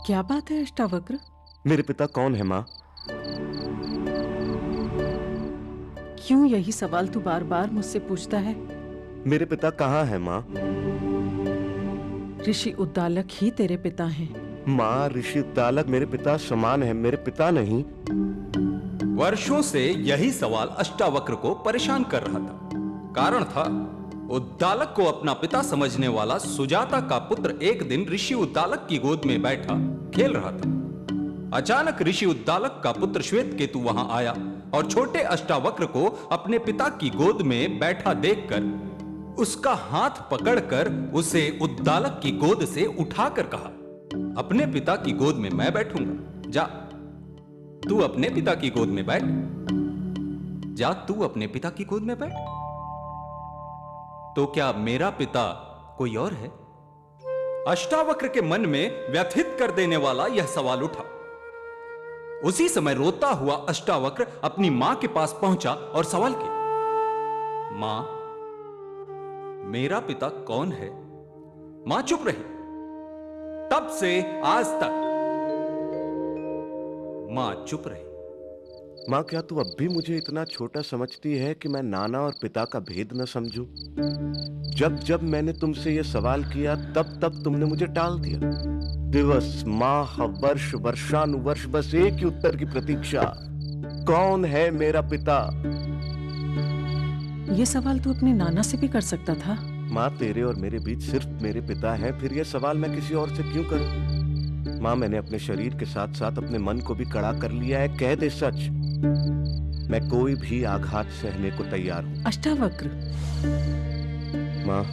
क्या बात है अष्टावक्र? मेरे पिता कौन है माँ? क्यों यही सवाल तू बार बार मुझसे पूछता है? मेरे पिता कहाँ है माँ? ऋषि उद्दालक ही तेरे पिता हैं। माँ, ऋषि उद्दालक मेरे पिता समान है, मेरे पिता नहीं। वर्षों से यही सवाल अष्टावक्र को परेशान कर रहा था। कारण था, उद्दालक को अपना पिता समझने वाला सुजाता का पुत्र एक दिन ऋषि उद्दालक की गोद में बैठा खेल रहा था। अचानक ऋषि उद्दालक का पुत्र श्वेतकेतु वहां आया और छोटे अष्टावक्र को अपने पिता की गोद में बैठा देखकर उसका हाथ पकड़कर उसे उद्दालक की गोद से उठाकर कहा, अपने पिता की गोद में मैं बैठूंगा, जा तू अपने पिता की गोद में बैठ। जा तू अपने पिता की गोद में बैठ। तो क्या मेरा पिता कोई और है? अष्टावक्र के मन में व्यथित कर देने वाला यह सवाल उठा। उसी समय रोता हुआ अष्टावक्र अपनी मां के पास पहुंचा और सवाल किया, मां, मेरा पिता कौन है? मां चुप रही। तब से आज तक मां चुप रही। माँ, क्या तू अब भी मुझे इतना छोटा समझती है कि मैं नाना और पिता का भेद न समझूं? जब जब मैंने तुमसे यह सवाल किया तब तब तुमने मुझे टाल दिया। दिवस, माह, वर्ष, वर्षानुवर्ष बस एक ही उत्तर की प्रतीक्षा, कौन है मेरा पिता? ये सवाल तू अपने नाना से भी कर सकता था। माँ, तेरे और मेरे बीच सिर्फ मेरे पिता हैं, फिर यह सवाल मैं किसी और से क्यों करूं? माँ, मैंने अपने शरीर के साथ साथ अपने मन को भी कड़ा कर लिया है। कह दे सच, मैं कोई भी आघात सहने को तैयार हूं। अष्टावक्र, माँ,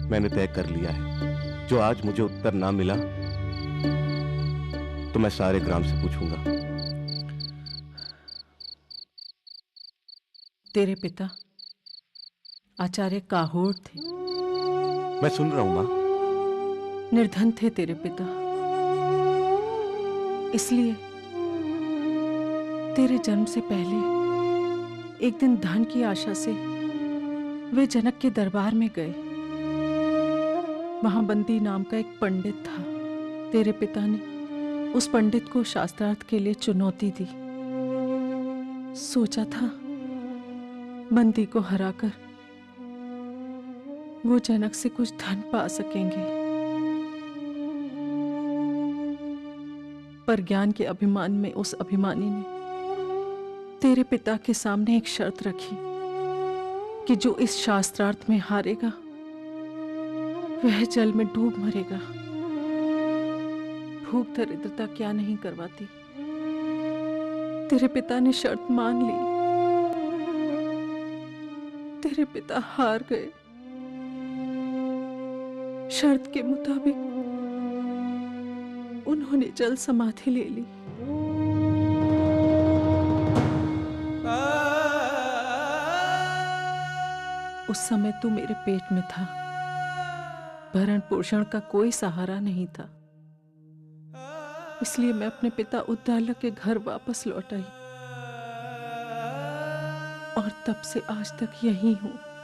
मैंने तय कर लिया है, जो आज मुझे उत्तर ना मिला तो मैं सारे ग्राम से पूछूंगा। तेरे पिता आचार्य काहोड़ थे। मैं सुन रहा हूं माँ। निर्धन थे तेरे पिता, इसलिए तेरे जन्म से पहले एक दिन धन की आशा से वे जनक के दरबार में गए। वहां बंदी नाम का एक पंडित था। तेरे पिता ने उस पंडित को शास्त्रार्थ के लिए चुनौती दी। सोचा था बंदी को हराकर वो जनक से कुछ धन पा सकेंगे, पर ज्ञान के अभिमान में उस अभिमानी ने तेरे पिता के सामने एक शर्त रखी कि जो इस शास्त्रार्थ में हारेगा वह जल में डूब मरेगा। भूख दरिद्रता क्या नहीं करवाती। तेरे पिता ने शर्त मान ली। तेरे पिता हार गए। शर्त के मुताबिक उन्होंने जल समाधि ले ली। उस समय तू मेरे पेट में था। भरण पोषण का कोई सहारा नहीं था, इसलिए मैं अपने पिता उद्दालक के घर वापस लौट आई और तब से आज तक यहीं हूं।